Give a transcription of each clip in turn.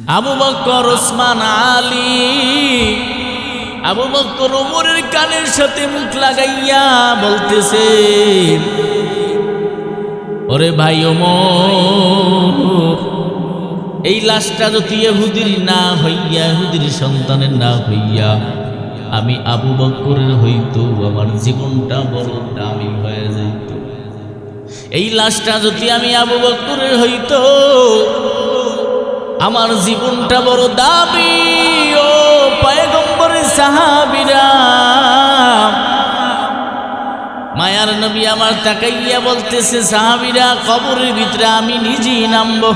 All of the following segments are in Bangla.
আবু বকর, ওসমান, আলী, আবু বকর ওমরের কানের সাথে মুখ লাগাইয়া বলতেছে, ওরে ভাই ওমর, এই লাশটা যদি ইহুদির না হইয়া, ইহুদির সন্তানের না হইয়া আমি আবু বকরের হইতো, আমার জীবনটা বড় দামি হয়ে যাইত। এই লাশটা যদি আমি আবু বকরের হইতো, আমার জীবনটা বড় দামি। ও পয়গম্বরের সাহাবীরা, মায়ার নবী আমার তাকাইয়া বলতেছে, সাহাবীরা কবরের ভিতরে আমি নিজেই নামবো।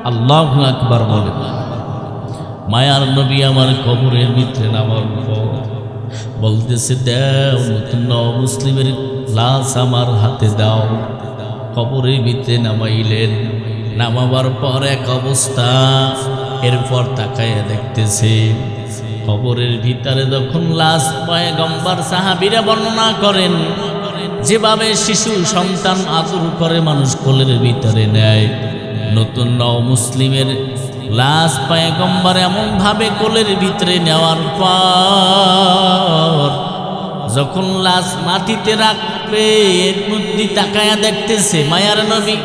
আল্লাহু আকবার বলে। মায়ার নবী আমার কবরের ভিতরে নামার পর বলতেছে, দাও নতুন মুসলিমের লাশ আমার হাতে দাও। কবরের ভিতরে নামাইলেন। নামাবার পর এক অবস্থা, এরপর তাকাইয়া দেখতেছে কবরের ভিতরে যখন লাশ, পয়গম্বর সাহাবীরা বর্ণনা করেন যেভাবে শিশু সন্তান আদর করে মানুষ কোলের ভিতরে নেয়, নতুন মুসলিমের লাশ পয়গম্বর এমন ভাবে কোলের ভিতরে নেওয়ার পর যখন লাশ মাটিতে রাখবে, এর মধ্যে তাকায়া দেখতেছে মায়ার নবী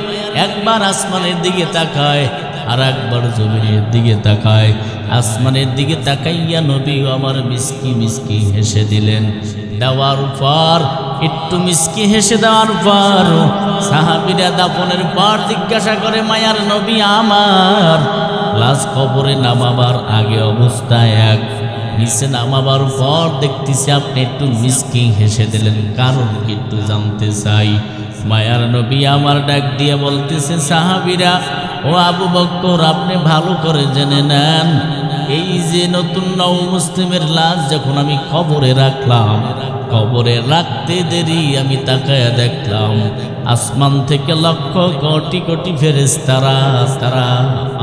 একবার আসমানের দিকে তাকায়, আর একবার জমিনের দিকে তাকায়। আসমানের দিকে তাকাইয়া নবী আমার মিসকি মিসকি হেসে দিলেন। দেওয়ার পর একটু মিসকি হেসে দেওয়ার পর সাহাবীরা দাফনের পর জিজ্ঞাসা করে, মায়ার নবী আমার লাশ কবরে নামাবার আগে অবস্থায় এক, নিচে নামাবার পর দেখতেছি আপনি একটু মিসকি হেসে দিলেন, কারণ একটু জানতে চাই। মায়ার নবী আমার ডাক দিয়ে বলতেছে, সাহাবীরা ও আবু বকর, আপনি ভালো করে জেনে নেন, এই যে নতুন মুসলিমের লাশ যখন আমি কবরে রাখলাম, কবরে রাখতে দেরি আমি তাকায়া দেখলাম আসমান থেকে লক্ষ কোটি কোটি ফেরেশতারা তারা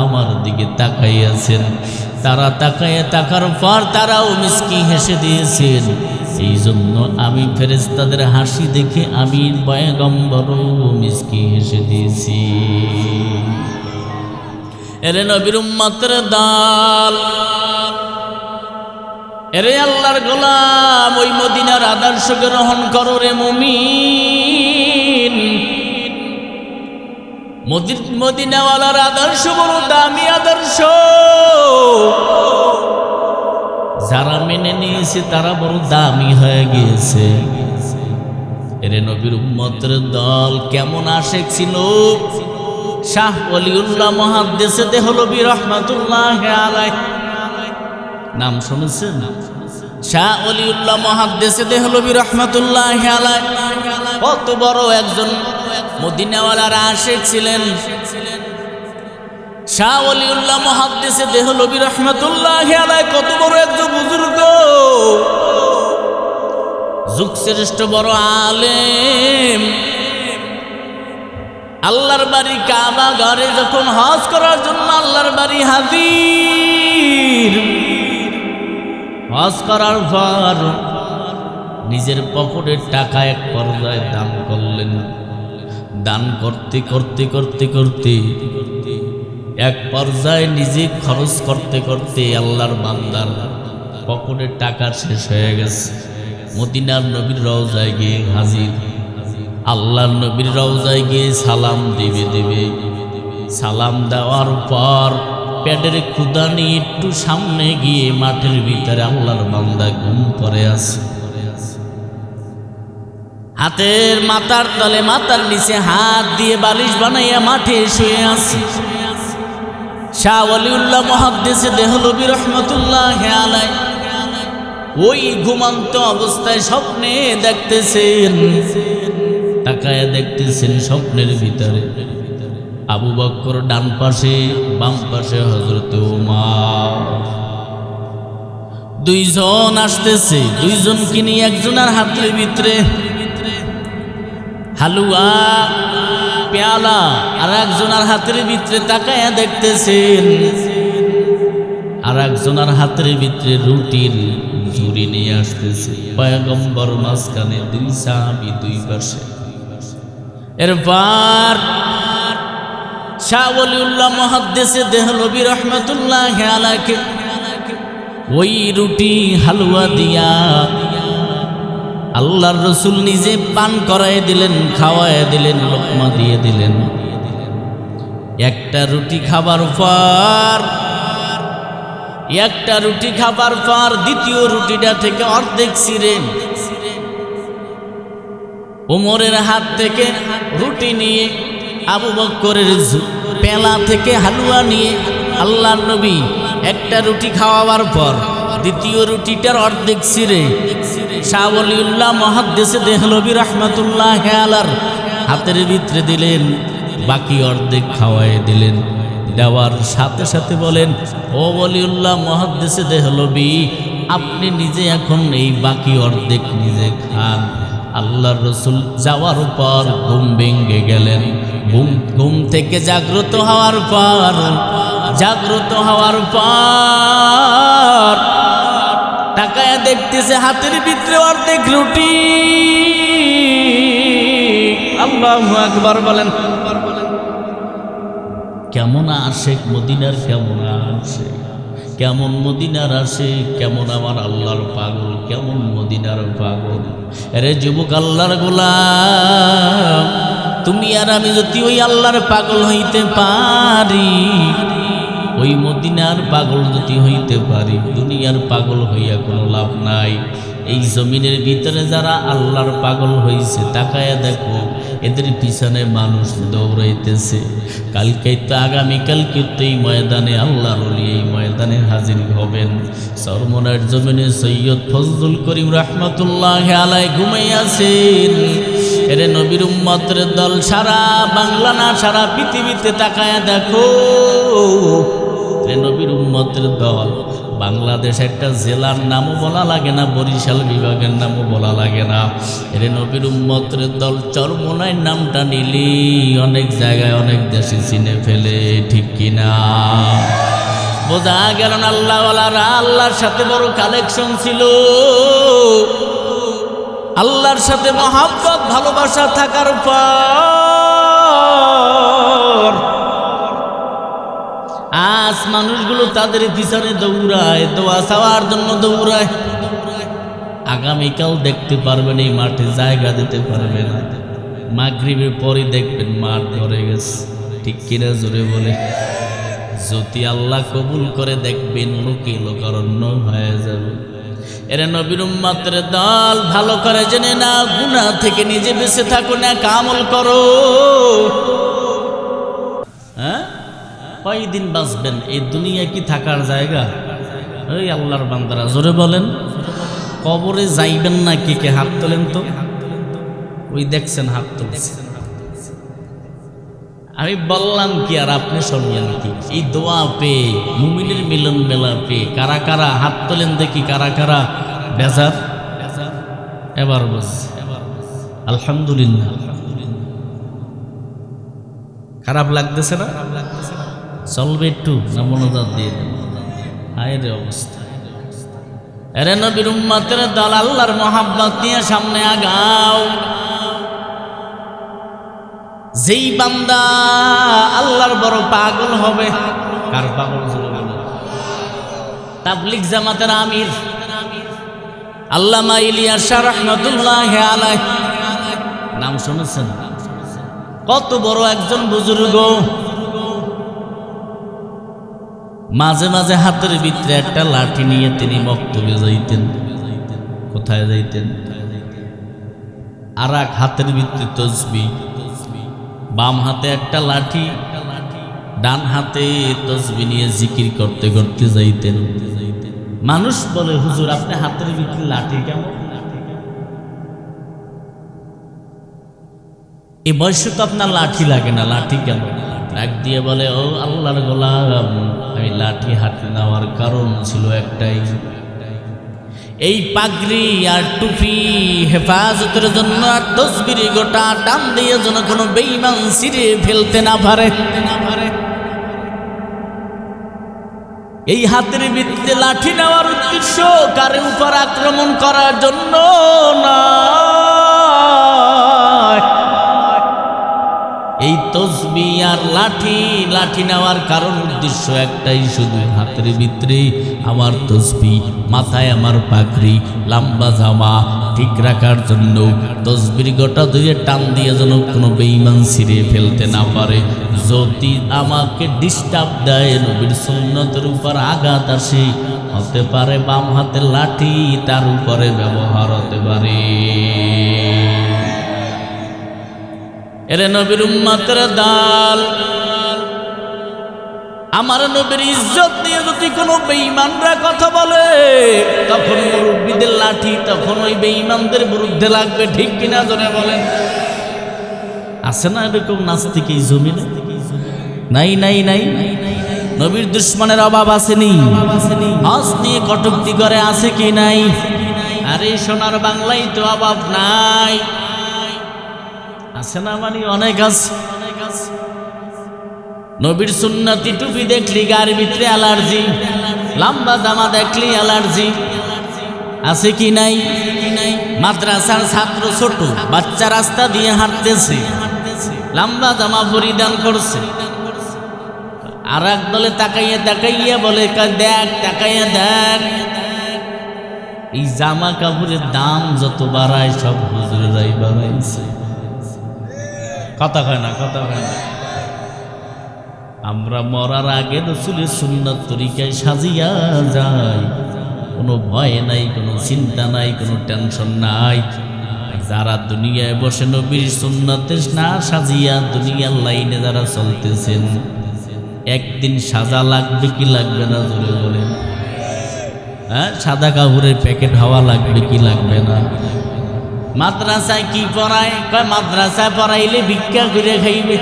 আমার দিকে তাকাইয়াছেন। তারা তাকায় তাকার পর তারাও মিসকি হেসে দিয়েছেন। এই জন্য আমি ফেরেশতাদের হাসি দেখে আমি পয়গম্বরও মিসকি হেসে দিয়েছি। এরে নবীর উম্মতের দল, এরে আল্লাহর গোলাম, ওই মদিনার আদর্শকে গ্রহণ করো রে মুমিন। মদিনাওয়ালার আদর্শ বড় দামি আদর্শ, যারা মেনে নিয়েছে তারা বড় দামি হয়ে গিয়েছে। এরে নবীর উম্মতের দল, কেমন আশেক ছিল শাহ ওলিউল্লাহ মুহাদ্দিস দেহলভী রাহমাতুল্লাহ আলাইহি, নাম শুনেছেন? শাহ ওলিউল্লাহ মুহাদ্দিস দেহলভী রাহমাতুল্লাহ আলাইহি কত বড় একজন মদিনাওয়ালার আশেক ছিলেন। শাহ ওলিউল্লাহ মুহাদ্দিস দেহলভী রাহমাতুল্লাহ আলাইহি কত বড় একজন বুজুর্গ, যুগশ্রেষ্ঠ বড় আলেম। আল্লাহর বাড়ি কাবা ঘরে যখন হজ করার জন্য আল্লাহর বাড়ি হাজির, হজ করার পর নিজের পকেটের টাকা এক পর্যায়ে দান করলেন। দান করতে করতে করতে করতে এক পর্যায়ে নিজে খরচ করতে করতে আল্লাহর বান্দার পকেটের টাকা শেষ হয়ে গেছে। মদিনার নবীর রওজায় গিয়ে হাজির। আল্লাহর নবীর রওজায় গিয়ে সালাম দেবে, সালাম দেওয়ার পর পেটের ক্ষুধা নিয়ে একটু সামনে গিয়ে মাঠের ভিতরে আল্লাহর বান্দা ঘুম পড়ে আছে। হাতের মাথার তলে, মাথার নিচে হাত দিয়ে বালিশ বানাইয়া মাঠে শুয়ে আছে। শাহ ওলিউল্লাহ মুহাদ্দিস দেহলভী রাহমাতুল্লাহ আলাইহি ওই ঘুমন্ত অবস্থায় স্বপ্নে দেখতেছেন, তাকায়া দেখতেছেন স্বপ্নের ভিতরে আবু বকর ডান পাশে, বাম পাশে হযরত ওমর, দুইজন আসতেছে। দুইজনকে নিয়ে একজনের হাতের ভিতরে হালুয়া পেয়ালা, আর একজনের হাতের ভিতরে তাকায়া দেখতেছেন আর একজনের হাতের ভিতরে রুটির ঝুড়ি নিয়ে আসতেছে। পয়গম্বর মাঝখানে, দুই সাহাবী দুই পাশে। এরপর শাহ ওলিউল্লাহ মুহাদ্দিসে দেহলভী রাহমাতুল্লাহি আলাইহি ওই রুটি হালুয়া দিয়া আল্লাহর রাসূল নিজে পান করায় দিলেন, খাওয়ায় দিলেন, লোকমা দিয়ে দিলেন। একটা রুটি খাবার পর দ্বিতীয় রুটিটা থেকে অর্ধেক ছিঁড়ে ওমরের হাত থেকে রুটি নিয়ে, আবু বকরের পেলা থেকে হালুয়া নিয়ে আল্লাহর নবী একটা রুটি খাওয়াবার পর দ্বিতীয় রুটিটার অর্ধেক ছিঁড়ে শাহ ওলিউল্লাহ মুহাদ্দিসে দেহলভী রাহমাতুল্লাহি আলাইহির হাতের ভিতরে দিলেন, বাকি অর্ধেক খাওয়ায় দিলেন। দেওয়ার সাথে সাথে বলেন, ও ওলিউল্লাহ মুহাদ্দিসে দেহলভী, আপনি নিজে এখন এই বাকি অর্ধেক নিজে খান। আল্লাহর রাসূল যাওয়ার পর ঘুম ভেঙে গেলেন। ঘুম থেকে জাগ্রত হওয়ার পর তাকায়া দেখতেছে হাতের ভিতরে অর্ধেক রুটি। আল্লাহু আকবার বলেন। কেমন আশিক মদিনার, কেমন আশিক, কেমন মদিনার আশিক, কেমন আমার আল্লাহর পাগল, কেমন মদিনার পাগল। আরে যুবক আল্লাহর গোলাম, তুমি আর আমি যদি ওই আল্লাহর পাগল হইতে পারি, ওই মদিনার পাগল যদি হইতে পারি, দুনিয়ার পাগল হইয়া কোনো লাভ নাই। এই জমিনের ভিতরে যারা আল্লাহর পাগল হইছে, তাকায়া দেখো এদের পিছনে মানুষ দৌড়াইতেছে। আগামীকালকে তো এই ময়দানে আল্লাহর ওলি এই ময়দানে হাজির হবেন। চরমনার জমিনে সৈয়দ ফজলুল করিম রাহমাতুল্লাহি আলাইহি ঘুমাইয়াছেন। এরে নবীর উম্মতের দল সারা বাংলা না সারা পৃথিবীতে তাকায়া দেখো, নবীর উম্মতের দল। বাংলাদেশ একটা জেলার নামও বলা লাগে না, বরিশাল বিভাগের নামও বলা লাগে না। এর নবীর উম্মতের দল চরমনায় নামটা নিলি অনেক জায়গায় অনেক দেশে চিনে ফেলে, ঠিক কিনা? বোঝা গেল না আল্লাহওয়ালারা আল্লাহর সাথে বড় কালেকশন ছিল। আল্লাহর সাথে মহব্বত ভালোবাসা থাকার পর আজ মানুষগুলো তাদের পিছনে দৌড়ায়, দোয়া চাওয়ার জন্য দৌড়ায়। আগামীকাল দেখতে পারবেন এই মাঠে জায়গা দিতে পারবে না। মাগরিবের পরে দেখবেন মাঠ ভরে গেছে, ঠিক কিনা? জোরে বলে। যদি আল্লাহ কবুল করে দেখবেন লোকে লোকারণ্য হয়ে যাবে। এরা নবীর উম্মতের দল, ভালো করে জেনে না, গুনাহ থেকে নিজে বেঁচে থাকো না, আমল করো। হ্যাঁ, কয়দিন বাঁচবেন? এই দুনিয়া কি থাকার জায়গা? ওই আল্লাহর বান্দারা জোরে বলেন। কবরে যাইবেন না কে কে হাত তোলেন তো। ওই দেখছেন হাত তুলছে। আমি বললাম কি আর আপনি শুনলেন কি? এই দোয়া পেয়ে, মুমিনের মিলন মেলা পেয়ে কারা কারা হাত তোলেন দেখি, কারা কারা বেজার? এবার বস আলহামদুলিল্লাহ। খারাপ লাগতেছে না? চলবে একটু না মনোযোগ দিয়ে দেন? হায় রে অবস্থা। এরে নবীর উম্মতের দল, আল্লাহর মহাব্বত নিয়ে সামনে আগাও। যেই বান্দা আল্লাহর বড় পাগল হবে, কার পাগল? তাবলীগ জামাতের আমির আল্লামা ইলিয়াস শাহ রাহমাতুল্লাহি আলাইহি, নাম শুনেছেন? কত বড় একজন বুজুর্গ। মাঝে মাঝে হাতের ভিতরে একটা লাঠি নিয়ে তিনি মক্তবে যাইতেন। কোথায় যাইতেন? আর এক হাতের ভিতরে তসবিহ, বাম হাতে একটা লাঠি, ডান হাতে তসবিহ নিয়ে জিকির করতে করতে যাইতেন। মানুষ বলে, হুজুর আপনি হাতের ভিতরে লাঠি কেমন? এই বয়সে তো আপনার লাঠি লাগে না, লাঠি কেন? ডাক দিয়ে বলে, ও আল্লাহর গোলাম, আমি লাঠি হাতে নেওয়ার কারণ ছিল একটাই, এই পাগড়ি আর টুপি হেফাজতের জন্য, আর তসবির গোটা টান দিয়ে যেন কোনো বেঈমান ছিঁড়ে ফেলতে না পারে। এই হাতের ভিতরে লাঠি নেওয়ার উদ্দেশ্য কারো উপর আক্রমণ করার জন্য না। এই তসবি আর লাঠি, লাঠি নেওয়ার কারণ উদ্দেশ্য একটাই শুধু, হাতের ভিতরে আমার তসবি, মাথায় আমার পাগড়ি, লম্বা জামা ঠিক রাখার জন্য তসবির গোটা ধরে টান দিয়ে যেন কোনো বেঈমান ছিঁড়ে ফেলতে না পারে। যদি আমাকে ডিস্টার্ব দেয়, নবীর সুন্নতের উপর আঘাত আসে, হতে পারে বাম হাতের লাঠি তার উপরে ব্যবহার হতে পারে। এরে নবীর উম্মতের দল, আমার নবীর ইজ্জত নিয়ে যদি কোনো বেঈমানরা কথা বলে, তখন মুরব্বীদের লাঠি তখন ওই বেঈমানদের বিরুদ্ধে লাগবে, ঠিক কিনা জনে বলেন? আছে না এরকম নাস্তিক এই জমিনে? নাই নাই নাই। নবীর দুশ্মনের অভাব আসেনি? হজ নিয়ে কটূক্তি করে আছে কি নাই? আরে সোনার বাংলায় তো অভাব নাই, আছে না? মানে অনেক আছে। নবীর সুন্নতি টুপি দেখলি গার ভিতরে অ্যালার্জি, লম্বা জামা দেখলি অ্যালার্জি, আছে কি নাই? মাদ্রাসার ছাত্র ছোট বাচ্চা রাস্তা দিয়ে হাঁটতেছে, লম্বা জামা পরিধান করছে, আর এক দলে তাকাইয়া তাকাইয়া বলে দেখ, তাকাইয়া দেখ। এই জামা কাপড়ের দাম যত বাড়ায় সব হুজুরেরাই বাড়াইছে। কথা কয় না, কথা কয় না। আমরা মরার আগে রাসূলের সুন্নাত তরিকায় সাজিয়া যাই, কোনো ভয় নাই, কোনো চিন্তা নাই, কোনো টেনশন নাই। যারা দুনিয়ায় বসে নবীর সুন্নাতে না সাজিয়া দুনিয়ার লাইনে যারা চলতেছেন, একদিন সাজা লাগবে কি লাগবে না জোরে বলেন? হ্যাঁ, সাদা কাপড়ের প্যাকেট হওয়া লাগবে কি লাগবে না? মাদ্রাসায় কি পড়ায়? কয় মাদ্রাসায় পড়াইলে ভিক্ষা করে খাইবে।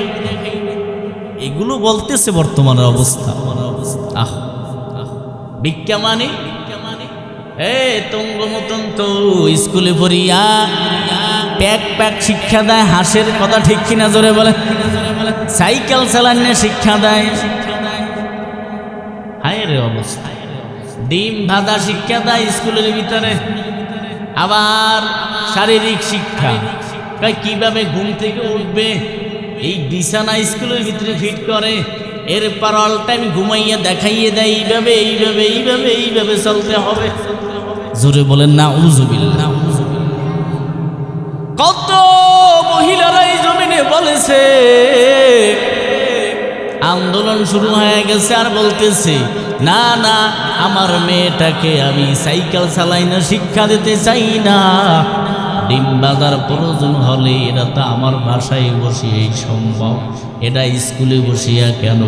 এগুলো বলতেছে বর্তমানের অবস্থা। আহ, ভিক্ষা মানে তুঙ্গ মতন তো স্কুলে পড়িয়া প্যাক প্যাক শিক্ষা দেয়, হাঁসের কথা ঠিক কিনা জোরে বলে? সাইকেল চালানো শিক্ষা দেয়, হায় রে অবস্থা। ডিম ভাজা শিক্ষা দেয় স্কুলের ভিতরে, আবার শারীরিক শিক্ষা, কিভাবে ঘুম থেকে উঠবে এই বিছানা স্কুলের ভিতরে ফিট করে, এরপর অল টাইম ঘুমাইয়া দেখাইয়ে দেয় এইভাবে এইভাবে এইভাবে এইভাবে চলতে হবে। জোরে বলেন নাউযুবিল্লাহ। কত মহিলারা এই জমিনে বলেছে, আন্দোলন শুরু হয়ে গেছে আর বলতেছে না না, আমার মেয়েটাকে আমি সাইকেল চালাই না শিক্ষা দিতে চাই না, ডিম বাজার প্রয়োজন হলে এটা তো আমার বাসায় বসিয়েই সম্ভব, এটা স্কুলে বসিয়া কেন?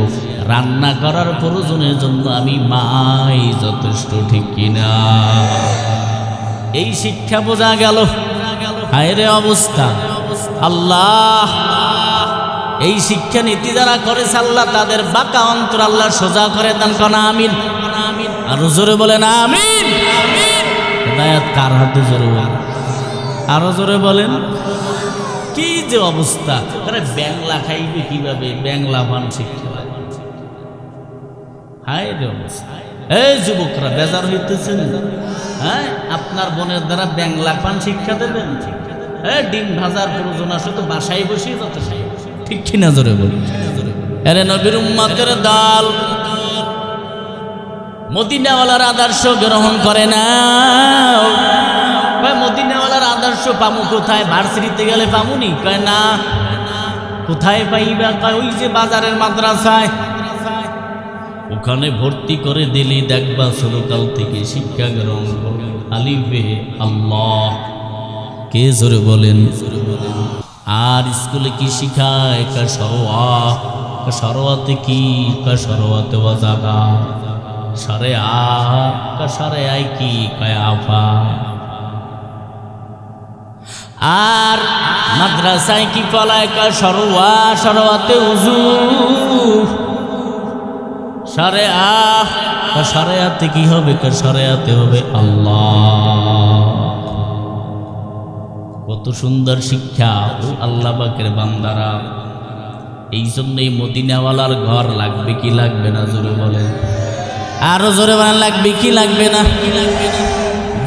রান্না করার প্রয়োজনের জন্য আমি মাই যথেষ্ট, ঠিক কিনা? এই শিক্ষা বোঝা গেল। হায় রে অবস্থা। আল্লাহ এই শিক্ষা নীতি যারা করেছে, আল্লাহ তাদের বাঁকা অন্তর আল্লাহ সোজা করে দেন। কনা আমিন। আর জোরে বলেন আমিন। হেদায়েত কার হাতে? জোরে বলেন, আরো জোরে বলেন। কি যে অবস্থা! আরে ব্যাংলা খাইবে কিভাবে? ব্যাংলা পান শিক্ষা। হায় রে অবস্থা। এই যুবকরা বেজার হইতেছেন? হ্যাঁ, আপনার বোনের দ্বারা ব্যাংলা পান শিক্ষা দেবেন? ডিম ভাজার প্রয়োজন আসে তো বাসায় বসে যথেষ্ট, ঠিক কিনা জোরে বলুন? আরে নবীর উম্মতের দল মদিনাওয়ালার আদর্শ গ্রহণ করে না। মদিনাওয়ালার আদর্শ পামু কোথায়? ভার্সিটিতে গেলে পামুনি? কয় না। কোথায় পাইবা? কয় ওই যে বাজারের মাদ্রাসায়, ওখানে ভর্তি করে দিলি দেখবা ছোটকাল থেকে শিক্ষা গ্রহণ করবে। আলিফে আল্লাহ। কে জোরে বলেন? আর স্কুলে কি শিখায়? কয় সরোয়া। সরোয়াতে কি? কয় সরোয়াতে ওয়াজাগা। সরে আ। কয় সরে আই কি? কয় আফা। আর মাদ্রাসায় কি পলায়? কয় সরোয়া। সরোয়াতে উজু। সরে আ। সরেয়াতে কি হবে? কয় সরেয়াতে হবে আল্লাহ। কত সুন্দর শিক্ষা! আল্লাহ পাকের বান্দারা, এই জন্যই মদিনাওয়ালার ঘর লাগবে কি লাগবে না? জোরে বলেন, আরো জোরে বলেন, লাগবে কি লাগবে না?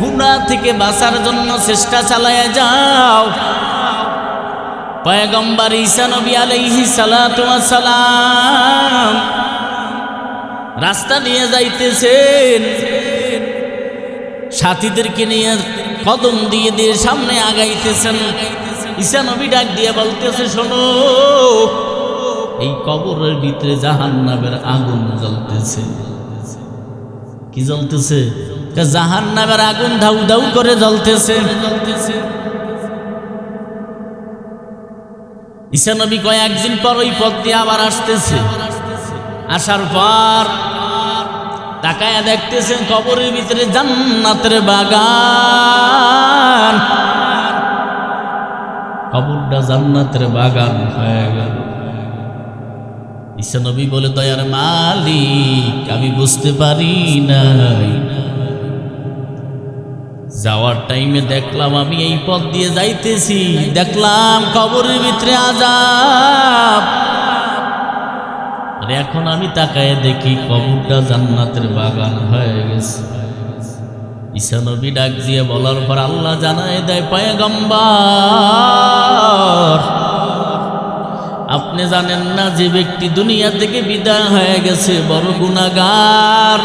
গুনাহ থেকে বাঁচার জন্য চেষ্টা চালায়া যাও। পয়গম্বর ঈসা নবী আলাইহিস সালাতু ওয়াস সালাম রাস্তা নিয়ে যাইতেছেন, সাথীদেরকে নিয়ে কদম দিয়ে দিয়ে সামনে আগাইতেছেন। ঈসা নবী ডাক দিয়ে বলতেছে, শোনো, এই কবরের ভিতরে জাহান্নামের আগুন জ্বলতেছে। কি জ্বলতেছে? জাহান্নামের আগুন ধাউ ধাউ করে জ্বলতেছে। ঈসা নবী কয়েকদিন পর ওই পথ দিয়ে আবার আসতেছে। আসার পর তাকায়া দেখতেছেন কবরের ভিতরে জান্নাতের বাগান। কবরটা জান্নাতের বাগান হয়ে গেল। ঈসা নবী বলে, দয়ার মালিক, আমি বুঝতে পারি নাই, যাওয়ার টাইমে দেখলাম আমি এই পথ দিয়ে যাইতেছি, দেখলাম কবরের ভিতরে আযাব, আর এখন আমি তাকায় দেখি কবরটা জান্নাতের বাগান হয়ে গেছে। ঈসা নবী ডাক দিয়ে বলার পর আল্লাহ জানায় দেয়, পয়গম্বর, আপনি জানেন না যে ব্যক্তি দুনিয়া থেকে বিদায় হয়ে গেছে বড় গুনাহগার,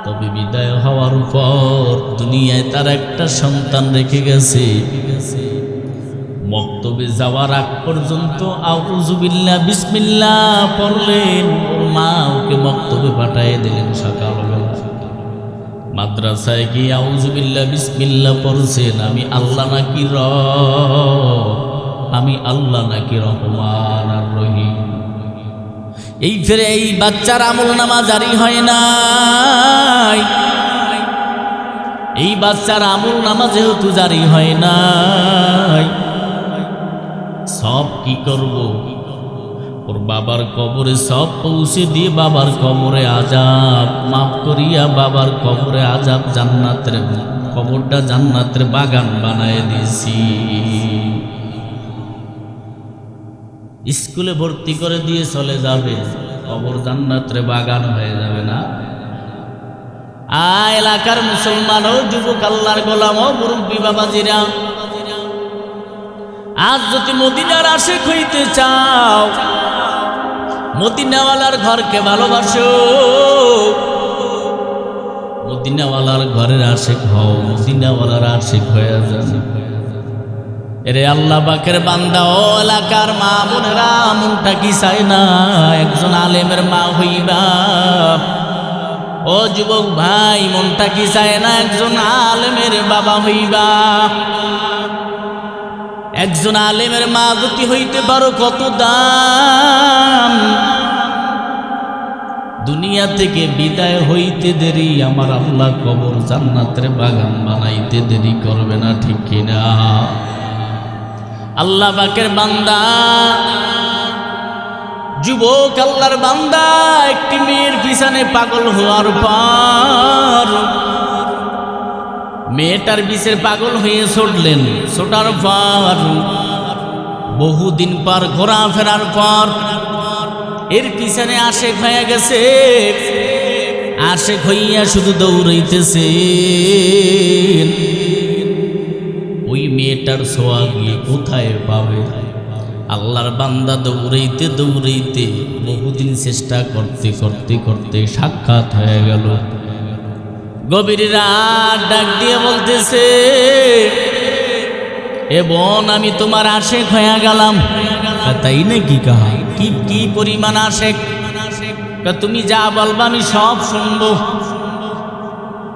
তবে বিদায় হওয়ার পর দুনিয়ায় তার একটা সন্তান রেখে গেছে। মক্তবে যাওয়ার আগ পর্যন্ত আউযুবিল্লাহ বিসমিল্লাহ পড়লেন, ওর মা ওকে মক্তবে পাঠিয়ে দিলেন। সকালবেলা মাদ্রাসায় গিয়ে আউযুবিল্লাহ বিসমিল্লাহ পড়ছেন, আমি আল্লাহ নাকি রব, আমি আল্লাহ নাকি রহমান আর রহিম। এই ফিরে এই বাচ্চার আমল নামা জারি হয় নাই। এই বাচ্চার আমল নামা যেহেতু জারি হয় নাই, সব কি করব, ওর বাবার কবরে সব পৌঁছে দিয়ে বাবার কবরে আযাব মাফ করিয়া বাবার কবরে আযাব জান্নাতের কবরটা জান্নাতের বাগান বানায় দিয়েছি। স্কুলে ভর্তি করে দিয়ে চলে যাবে, কবর জান্নাতের বাগান হয়ে যাবে না? এলাকার মুসলমান ও যুবক, আল্লাহর গোলাম ও মুরব্বী বাবাজিরা, আজ যদি মদিনার আশিক হইতে চাও, মদিনাওয়ালার ঘরকে ভালোবাসো, মদিনাওয়ালার ঘরের আশিক হও, মদিনাওয়ালার আশিক হয়ে যান। এরে আল্লাহ পাকের বান্দা ও এলাকার মা বোনেরা, মনটা কি চায় না একজন আলেমের মা হইবা? ও যুবক ভাই, মনটা কি চায় না একজন আলেমের বাবা হইবা? একজন আলেমের মা যদি হইতে পারো কত দাম। দুনিয়া থেকে বিদায় হইতে দেরি, আমার আল্লাহ কবর জান্নাতের বাগান বানাইতে দেরি করবে না, ঠিক কিনা? আল্লাহ পাকের বান্দা, যুবক আল্লাহর বান্দা, একটি মেয়ের পিছনে পাগল হওয়ার পর মেয়েটার বিষের পাগল হয়ে ছুটলেন। ছোটার পর বহুদিন পর ঘোরাফেরার পর এর পিছনে আশেক হয়ে গেছে। আশেক হইয়া শুধু দৌড়াইতেছে। ওই মেয়েটার ছোঁয়া গিয়ে কোথায় পাবে? আল্লাহর বান্দা দৌড়াইতে দৌড়াইতে বহুদিন চেষ্টা করতে করতে করতে সাক্ষাৎ হয়ে গেল। গভীর রাত ডাক দিয়ে বলতেছে, এ বোন, আমি তোমার আশেক হয়ে গেলাম। তাই নাকি? কাহা কি কি পরিমাণ আশেক? তুমি যা বলবা আমি সব শুনবো,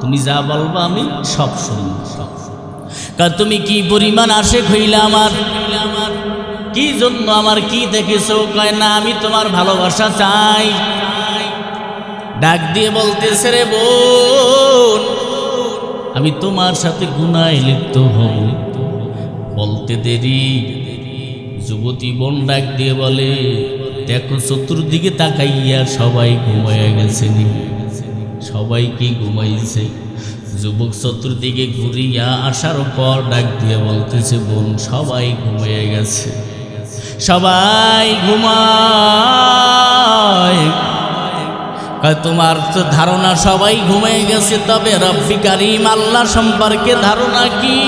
তুমি যা বলবা আমি সব শুনবো। তুমি কি পরিমাণ আশেক হইলা আমার? কি জন্য আমার কি দেখেছো? কয় না, আমি তোমার ভালোবাসা চাই। ডাক দিয়ে বলতেছে, রে বোন, আমি তোমার সাথে গুনায় লিপ্ত হব। বলতে দেরি যুবতী বোন ডাক দিয়ে বলে, দেখো চতুর্দিকে তাকাইয়া সবাই ঘুমাইয়া গেছে। সবাই কি ঘুমাইছে? যুবক চতুর্দিকে ঘুরিয়া আসার পর ডাক দিয়ে বলতেছে, বোন, সবাই ঘুমিয়ে গেছে, সবাই ঘুমায়। তোমার তো ধারণা সবাই ঘুমিয়ে গেছে, তবে রব্বি কারীম আল্লাহ সম্পর্কে ধারণা কি?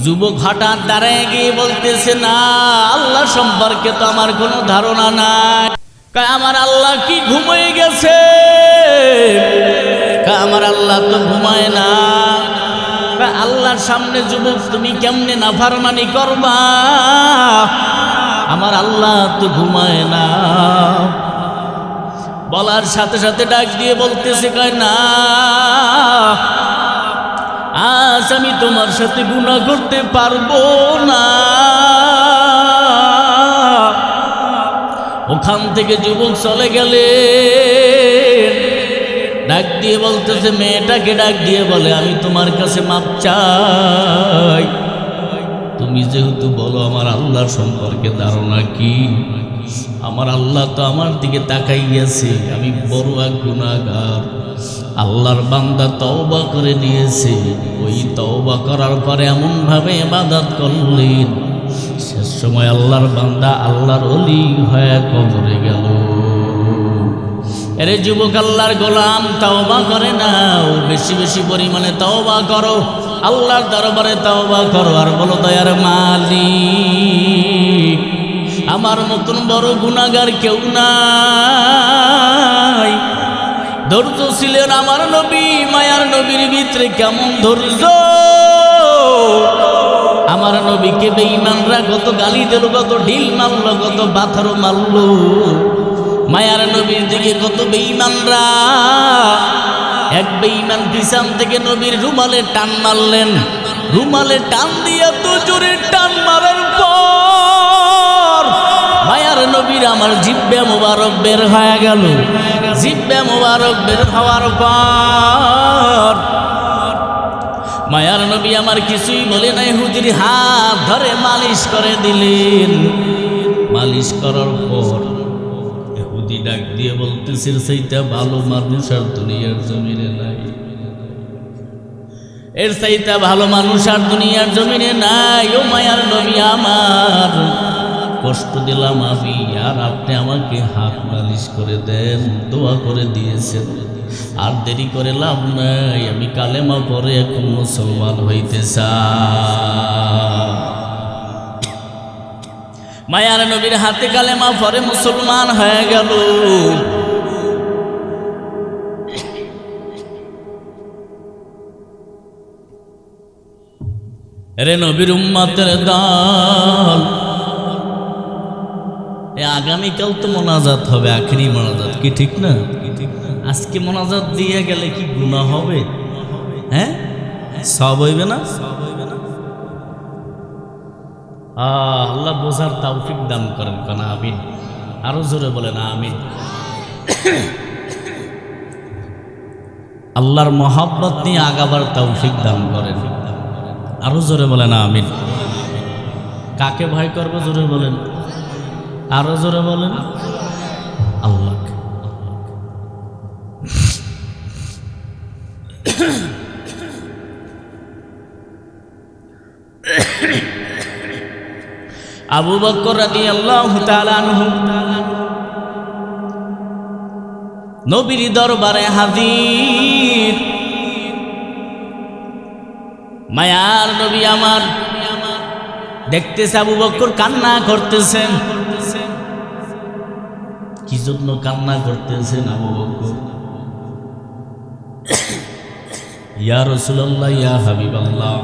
যুবক হঠাৎ দাঁড়ায় গিয়ে বলতেছে, না, আল্লাহ সম্পর্কে তো আমার কোনো ধারণা নাই। আমার আল্লাহ কি ঘুমিয়ে গেছে? আমার আল্লাহ তো ঘুমায় না। আল্লাহর সামনে যুবক তুমি কেমনে নাফরমানি করবা? আমার আল্লাহ তো ঘুমায় না। বলার সাথে সাথে ডাক দিয়ে বলতেছে, কয় না, আজ আমি তোমার সাথে গুনাহ করতে পারবো না। ওখান থেকে যুবক চলে গেলে ডাক দিয়ে বলতেছে, মেয়েটাকে ডাক দিয়ে বলে, আমি তোমার কাছে মাপ চাই। তুমি যেহেতু বলো আমার আল্লাহর সম্পর্কে ধারণা কি, আমার আল্লাহ তো আমার দিকে তাকাইয়াছে, আমি বড় এক গুনাহগার। আল্লাহর বান্দা তওবা করে নিয়েছে। ওই তওবা করার পরে এমনভাবে ইবাদত করলেন, শেষ সময় আল্লাহর বান্দা আল্লাহর ওলি হয়ে কবরে গেল। এরে যুবক, আল্লাহর গোলাম, তওবা করে নাও, বেশি বেশি পরিমাণে তওবা করো, আল্লাহর দরবারে তওবা করো, আর বলো, দয়ার মালিক, আমার মতন বড় গুনাহগার কেউ নাই। ধৈর্য ছিলেন আমার নবী, মায়ার নবীর ভিতরে কেমন ধৈর্য! আমার নবীকে বেঈমানরা কত গালি দিল, কত ঢিল মারল, কত পাথর মারল। মায়ার নবীর দিকে কত বেঈমানরা। এক বেঈমান পিছন থেকে নবীর রুমালে টান মারলেন। রুমালে টান দিয়ে তো জোরে টান মারার পর মায়ার নবীর আমার জিহ্বা মোবারক বের হয়ে গেল। জিহ্বা মোবারক বের হওয়ার পর মায়ার নবী আমার কিছুই বলে নাই, হুজুর হাত ধরে মালিশ করে দিলেন। মালিশ করার পর হুদি ডাক দিয়ে বলতেছে, সেইটা ভালো মানুষ আর দুনিয়ার জমিনে নাই। এর চাইতে ভালো মানুষ আর দুনিয়ার জমিনে নাই। ও মায়ার নবী আমার, কষ্ট দিলাম আমি, আর আপনি আমাকে হাত মালিশ করে দেন, দোয়া করে দিয়েছেন। আর দেরি করে লাভ নাই, আমি কালেমা পড়ে এখন মুসলমান হইতে চাই। মায়ার নবীর হাতে কালেমা পড়ে মুসলমান হয়ে গেল। রে নবীর উম্মতের দল, আগামীকাল তো মোনাজাত হবে, আখেরি মোনাজাত, কি ঠিক না? আজকে মোনাজাত দিয়ে গেলে কি গুনাহ হবে? হ্যাঁ, সব হইবে না? আল্লাহ বোঝার তৌফিক দান করেন, কেন আমিন। আরো জোরে বলেন আমিন। আল্লাহর মহব্বত নিয়ে আগাবার তৌফিক দান করেন, আরো জোরে বলেন আমিন। কাকে ভয় করবো জোরে বলেন, আরো জোরে বলেন, আল্লাহকে। আবু বকর রাদিয়াল্লাহু তাআলা আনহু নবীর দরবারে হাজির। মায়ার নবী আমার দেখতেছে আবু বকর কান্না করতেছেন। কি জন্য কান্না করতেছেন আবু বকর? ইয়া রাসূলুল্লাহ, ইয়া হাবিবাল্লাহ,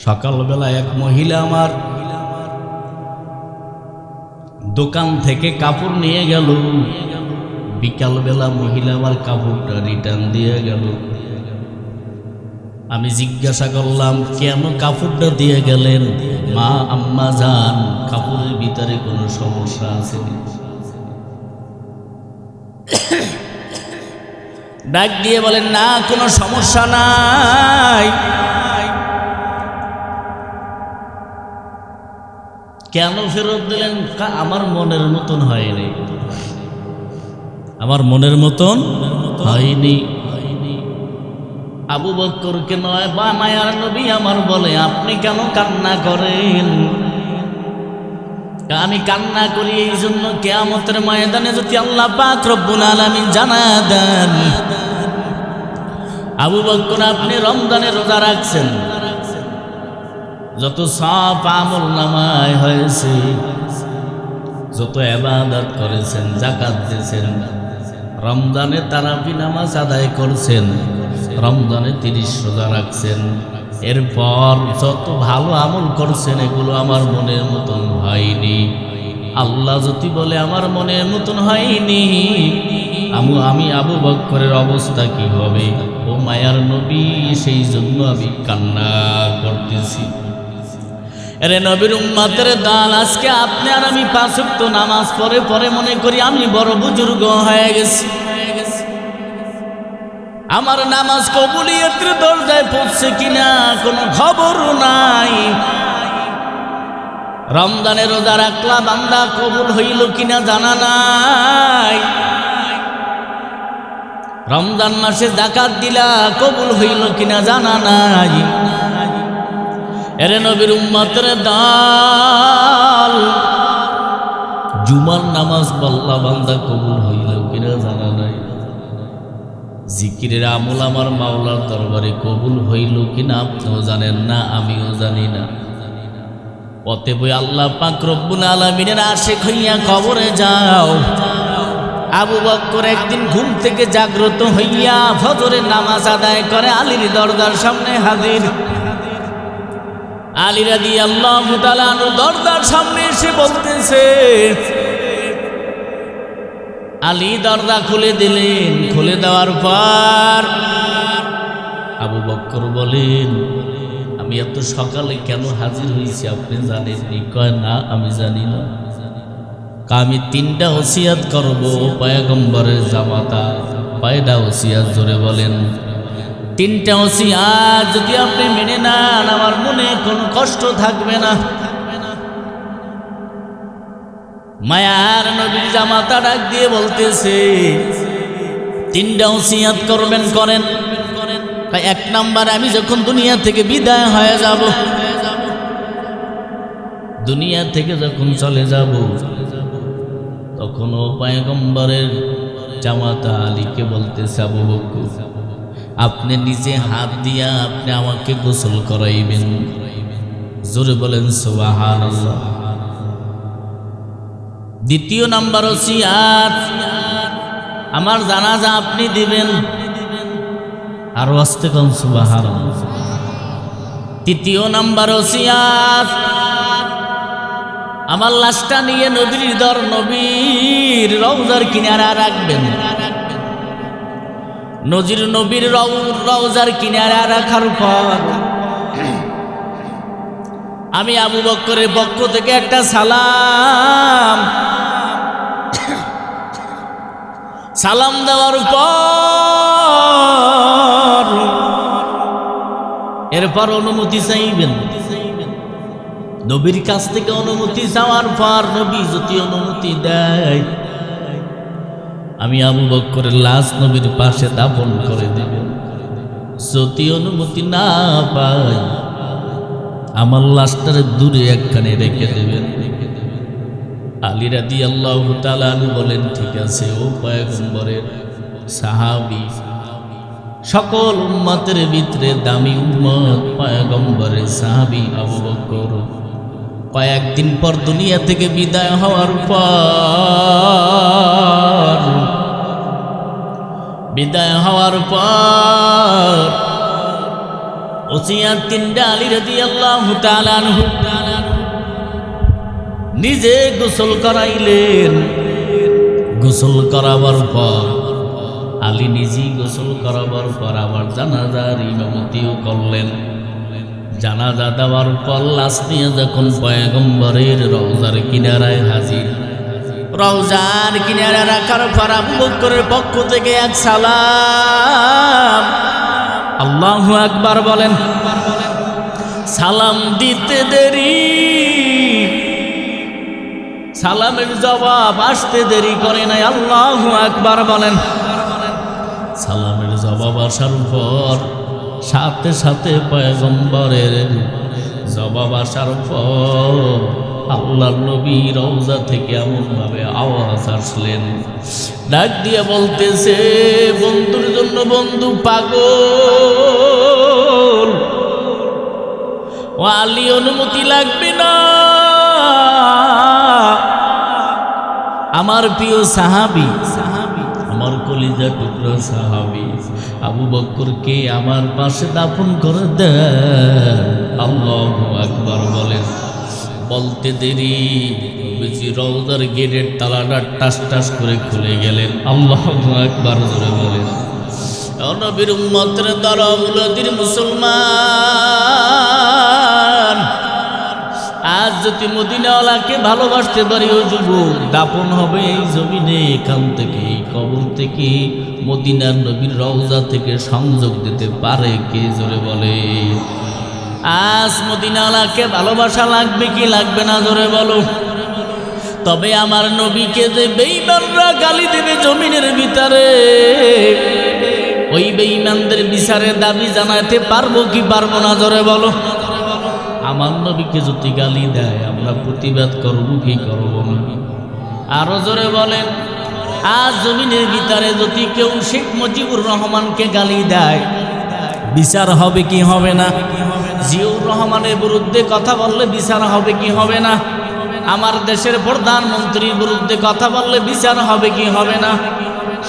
সকালবেলা এক মহিলা আমার দোকান থেকে কাপড় নিয়ে গেল, বিকালবেলা মহিলা আমার কাপড়টা রিটার্ন দিয়ে গেল। আমি জিজ্ঞাসা করলাম, কেন কাপড়টা দিয়ে গেলেন? মা, আম্মা জান, কাপড়ের ভিতরে কোনো সমস্যা আছে? ডাক দিয়ে বলেন, না, কোনো সমস্যা নাই। কেন ফেরত দিলেন? আমার মনের মতন হয়নি, আমার মনের মতন হয়নি। আবু বকরকে নয়, বা মায়ার নবী আমার বলে, আপনি কেন কান্না করেন? আমি কান্না করি এই জন্য, কিয়ামতের ময়দানে যদি আল্লাহ পাক রব্বুল আলামিন জানা দেন আবু বকর আপনি রমজানে রোজা রাখছেন, যত সব আমল নামায় হয়েছে, যত ইবাদত করেছেন, যাকাত দিয়েছেন, রমজানে তারাবি নামাজ আদায় করছেন, রমজানে 30 রোজা রাখছেন, এরপর যত ভালো আমল করছেন এগুলো আমার মনের মতন হয়নি। আল্লাহ যদি বলে আমার মনের মতন হয়নি, আমি আবু বকরের অবস্থা কি হবে? ও মায়ার নবী, সেই জন্য আমি কান্না করতেছি। এরে নবীর উম্মতের দল, আজকে আপনি আর আমি 5 ওয়াক্ত নামাজ পড়ে পরে মনে করি আমি বড় বুজুর্গ হয়ে গেছি, আমার নামাজ কবুলিয়তের দরজায় পৌঁছে কিনা কোনো খবর নাই। রমজানে রোজা রাখলা, বান্দা কবুল হইল কিনা জানা নাই। রমজান মাসে যাকাত দিলা, কবুল হইল কিনা জানা নাই। এরে নবীর উম্মতের দল, জুমার নামাজ পড়লা, বান্দা কবুল হইল কিনা জানা নাই। জিকিরের আমল আমার মাওলার দরবারে কবুল হইল কিনা আপনিও জানেন না, আমিও জানি না। অতএব আল্লাহ পাক রব্বুল আলামিনের আশিক হইয়া কবরে যাও। আবু বকর একদিন ঘুম থেকে জাগ্রত হইয়া ফজরের নামাজ আদায় করে আলীর দরজার সামনে হাজির। আলী রাদিয়াল্লাহু তাআলা আনহু দরজার সামনে এসে বলতেছে, আলী দরজা খুলে দিলেন। খুলে দেওয়ার পর আবু বকর বলেন, আমি এত সকালে কেন হাজির হয়েছি আপনি জানেননি? কয় না, আমি জানি না। আমি 3টা ওসিয়াত করব পয়গম্বরের জামাতা। কয়টা ওসিয়াত জোরে বলেন? 3টা ওসিয়াত যদি আপনি মেনে নেন আমার মনে কোনো কষ্ট থাকবে না। মায়ার নবীর জামাতা ডাক দিয়ে বলতেছে, 3টা ওসিয়াত করবেন, করেন। 1 নাম্বার, আমি যখন দুনিয়া থেকে বিদায় হয়ে যাব, দুনিয়া থেকে যখন চলে যাব, তখনও পয়গম্বরের জামাতা আলীকে বলতেছে, আবু বকর আপনি নিজে হাত দিয়া আপনি আমাকে গোসল করাইবেন। জোরে বলেন সুবহানাল্লাহ। 2য় নাম্বার ওসিয়াত, আমার জানাজা আপনি দিবেন। আর আস্তে কোন সুবহানাল্লাহ। 3য় নাম্বার ওসিয়াত, আমার লাশটা নিয়ে নবীর রওজার কিনারা রাখবেন। নবীর রওজার কিনারা রাখার পর আমি আবু বকরের পক্ষ থেকে একটা সালাম দেওয়ার পর এরপর অনুমতি চাইবেন। নবীর কাছ থেকে অনুমতি চাওয়ার পর নবী যদি অনুমতি দেয়, আমি আবু বকরের লাশ নবীর পাশে দাফন করে দেবেন। যদি অনুমতি না পাই, আমার লাশটারে দূরে একখানে রেখে দেবেন। আলী রাদিয়াল্লাহু তাআলা আনহু বলেন, ঠিক আছে। ও পয়গম্বরের সাহাবী, সকল উম্মতের ভিতরে দামি উম্মত পয়গম্বরের সাহাবী আবু বকর। কয়েকদিন পর দুনিয়া থেকে বিদায় হওয়ার পর ওসিয়াত 3টা আলী রাদিয়াল্লাহু তাআলা আনহু নিজে গোসল করাইলেন। গোসল করাবার পর আলী নিজেই গোসল করাবার পর আবার জানাজার ইমামতিও করলেন। জানাজা দেওয়ার পর লাশ নিয়ে যখন পয়গম্বরের রওজার কিনারায় হাজির, রওজার কিনারা রাখার পর আবু বকরের পক্ষ থেকে এক সালাম, আল্লাহু আকবার বলেন। সালাম দিতে দেরি, সালামের জবাব আসতে দেরি করে নাই। আল্লাহু আকবার বলেন। সালামের জবাব আসার পর সাথে সাথে পয়গম্বরের জবাব আসার পর আল্লাহর নবী রওজা থেকে এমনভাবে আওয়াজ আসলেন, ডাক দিয়ে বলতেছে, বন্ধুর জন্য বন্ধু পাগল, ও আলী অনুমতি লাগবে না। আমার প্রিয় সাহাবী, আমার কলিজা টুকরা সাহাবী আবু বকরকে আমার পাশে দাফন করে দেন। আল্লাহু আকবার বলেন। বলতে দেরি নবীজি রওজার গেটের তালাটা টাস টাস করে খুলে গেলেন। আল্লাহু আকবার জোরে বলেন। ও নবীর উম্মতের দরবুলতির মুসলমান, আজ যদি মদিনাওয়ালাকে ভালোবাসতে পারি ও যুবক, দাফন হবে এই জমিনে, এখান থেকে এই কবর থেকে মদিনার নবীর রওজা থেকে সংযোগ দিতে পারে কে? জোরে বলে। আজ মদিনাওয়ালাকে ভালোবাসা লাগবে কি লাগবে না? জোরে বলো। তবে আমার নবীকে যে বেঈমানরা গালি দেবে জমিনের ভিতরে, ওই বেঈমানদের বিচারের দাবি জানাতে পারবো কি পারবো না? জোরে বলো। আমার নবীকে যদি গালি দেয় আমরা প্রতিবাদ করব কি করব না? আরো জোরে বলেন। আজ জমিনের ভিতরে যদি কেউ শেখ মুজিবুর রহমানকে গালি দেয়, বিচার হবে কি হবে না? জিয়াউর রহমানের বিরুদ্ধে কথা বললে বিচার হবে কি হবে না? আমার দেশের প্রধানমন্ত্রীর বিরুদ্ধে কথা বললে বিচার হবে কি হবে না?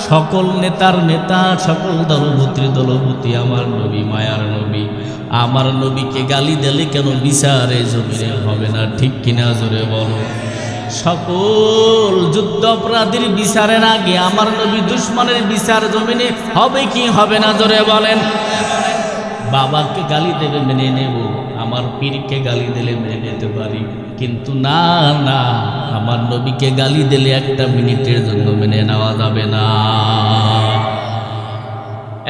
সকল নেতার নেতা, সকল দলপতি আমার নবী, মায়ার নবী, আমার নবীকে গালি দিলে কেন বিচারে জমিনে হবে না? ঠিক কিনা? জোরে বলো। সকল যুদ্ধ অপরাধীর বিচারের আগে আমার নবী দুশ্মনের বিচার জমিনে হবে কি হবে না? জোরে বলেন। বাবাকে গালি দেবে মেনে নেব, আমার পীরকে গালি দিলে মেনে নিতে পারি, কিন্তু না না, আমার নবীকে গালি দিলে একটা মিনিটের জন্য মেনে নেওয়া যাবে না।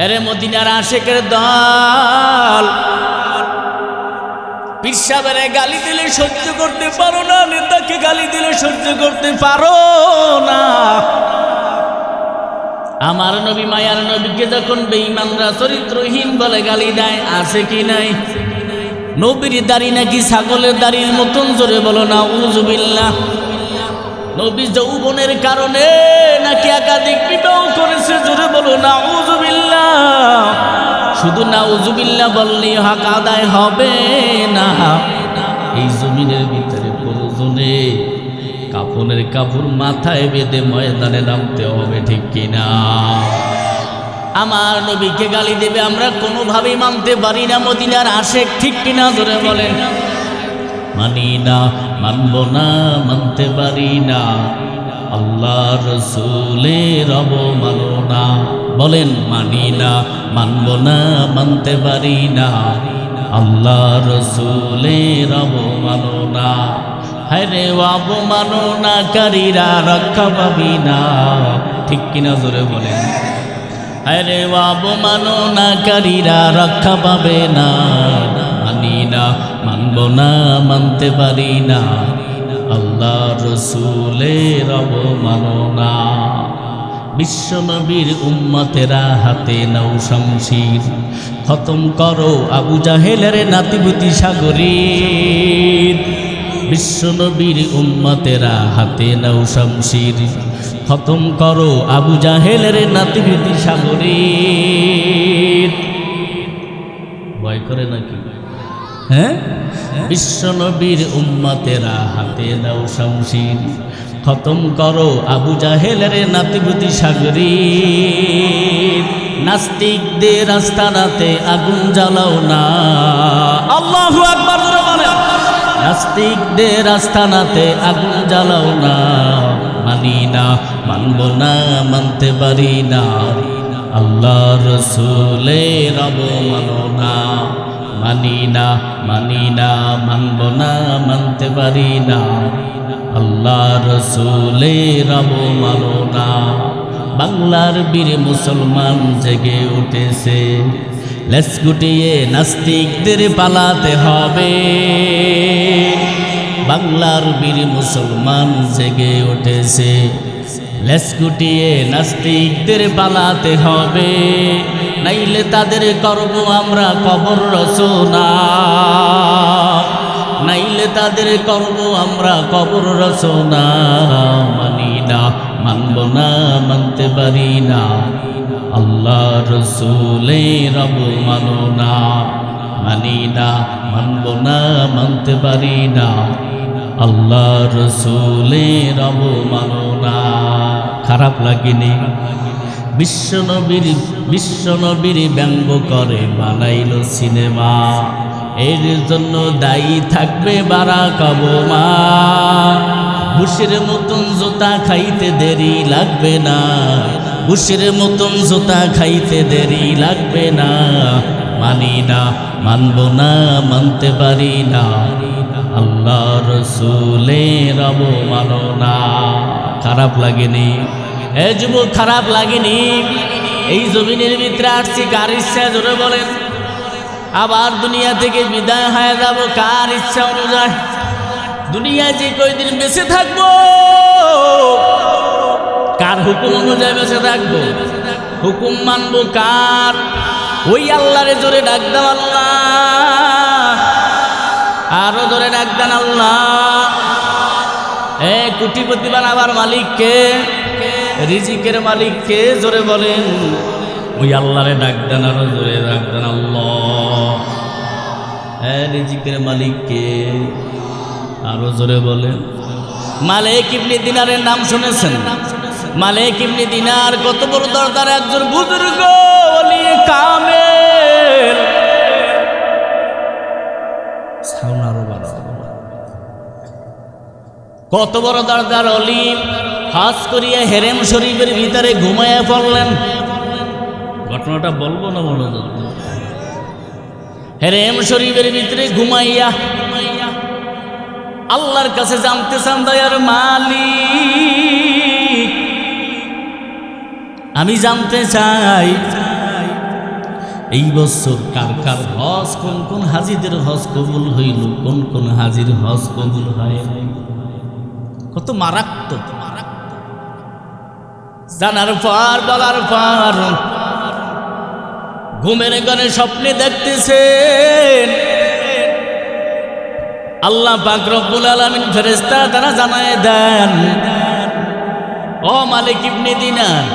আরে মদিনার আশেকের দল, পীর সাহেবের গালি দিলে সহ্য করতে পারো না, নেতাকে গালি দিলে সহ্য করতে পারো না। আমার নবী, মায়ার নবীকে যখন বেঈমানরা চরিত্রহীন বলে গালি দেয়, আছে কি নাই? নবীর দাড়ি নাকি ছাগলের দাড়ির মতন? জোরে বলো না উযুবিল্লাহ। নবী যৌবনের কারণে নাকি একাধিক বিবাহ করেছে? জোরে বলো না উযুবিল্লাহ। শুধু না উযুবিল্লাহ বললেই হক আদায় হবে না, এই জমিনের ভিতরে প্রয়োজনে কাফনের কাপড় মাথায় বেঁধে ময়দানে নামতে হবে, ঠিক কিনা? আমার নবীকে গালি দেবে আমরা কোনোভাবেই মানতে পারি না মদিনার আশেক, ঠিক কিনা? জোরে বলেন। মানি না, মানব না, মানতে পারি না, আল্লাহ রসুলের অবমাননা। বলেন, মানি না, মানব না, মানতে পারি না, আল্লাহ রসুলের অবমাননা। হায়রে অবমাননাকারীরা রক্ষা পাবি না, ঠিক কিনা? জোরে বলেন। আরে অবমাননাকারীরা রক্ষা পাবে না, মানি না, মানব না, মানতে পারি না, আল্লাহ রসুলের অবমাননা। বিশ্বনবীর উম্মতেরা হাতে নাও শমশির, খতম করো আবু জাহেলের নাতিপুতি সাগরীর। বিশ্বনবীর উম্মতেরা হাতে নাও শমশির, খতম করো আবু জাহেলের নাতিপুতি সাগরীর। ভয় করে নাকি? হ্যাঁ, বিশ্বনবীর উম্মতেরা হাতে দাও শমশির, খতম করো আবু জাহেলের নাতিপুতি সাগরীর। নাস্তিকদের আস্তানাতে আগুন জ্বালাও না, আল্লাহু আকবার বলেন। নাস্তিকদের আস্তানাতে আগুন জ্বালাও না, মানি না, মানব না, মানতে পারি না, আল্লাহ রসুলের অবমাননা। মানি না, মানি না, মানব না, মানতে পারি না, আল্লাহ রসুলের অবমাননা। বাংলার বীর মুসলমান জেগে উঠেছে, লেজ গুটিয়ে নাস্তিকদের পালাতে হবে। বাংলার বীর মুসলমান জেগে উঠেছে, লেজ গুটিয়ে নাস্তিকদের পালাতে হবে, নাইলে তাদের করব আমরা কবর রচনা। নাইলে তাদের করব আমরা কবর রচনা। মানি না, মানব না, মানতে পারি না, আল্লাহ রসুলের অবমানো না। মানি না, মানব না, মানতে পারি না, আল্লাহ রসুলের অবমাননা। খারাপ লাগেনি? বিশ্বনবীর ব্যঙ্গ করে বানাইল সিনেমা। এর জন্য দায়ী থাকবে বারাক ওবামা। বুশের মতন জোতা খাইতে দেরি লাগবে না, বুশের মতন জোতা খাইতে দেরি লাগবে না। মানি না, মানব না, মানতে পারি না, আল্লাহ রসুলের অবমাননা। খারাপ লাগেনি? এ যুবক, খারাপ লাগেনি? এই জমিনের ভিতরে আসছি কার ইচ্ছা জোরে বলেন? আবার দুনিয়া থেকে বিদায় হয়ে যাব কার ইচ্ছা অনুযায়ী? দুনিয়ায় যে কয়দিন বেঁচে থাকবো কার হুকুম অনুযায়ী বেঁচে থাকবো? হুকুম মানবো কার? ওই আল্লাহরে জোরে ডাক দাও আল্লাহ, আরো জোরে ডাক দেন আল্লাহ। কোটিপতি বানাবার মালিককে, রিজিকের মালিককে, জোরে বলেন। ওই আল্লাহরে ডাক দেন, আরো জোরে ডাক দেন আল্লাহ। রিজিকের মালিককে, আরো জোরে বলেন। মালিক ইবনে দিনারের নাম শুনেছেন? মালিক ইবনে দিনার কত বড় দরকার, একজন বুজুর্গ ওলি কামেল। কত বড় দরকার অলি, হজ করিয়া হেরেম শরীফের ভিতরে ঘুমাইয়া পড়লেন। ঘটনাটা বলবো না বলো? হেরেম শরীফের ভিতরে ঘুমাইয়া আল্লাহর কাছে জানতে চান, দয়ার মালিক আমি জানতে চাই এই বছর কার কার হজ, কোন কোন হাজিদের হজ কবুল হইল, কোন কোন হাজির হজ কবুল হয় নাই। কত মারাত্মক! জানার পর, বলার পর ঘুমের ঘরে স্বপ্নে দেখতেছেন আল্লাহ পাক রব্বুল আলামিন ফেরেশতা তারা জানায় দেন, ও মালিক ইবনে দিনার,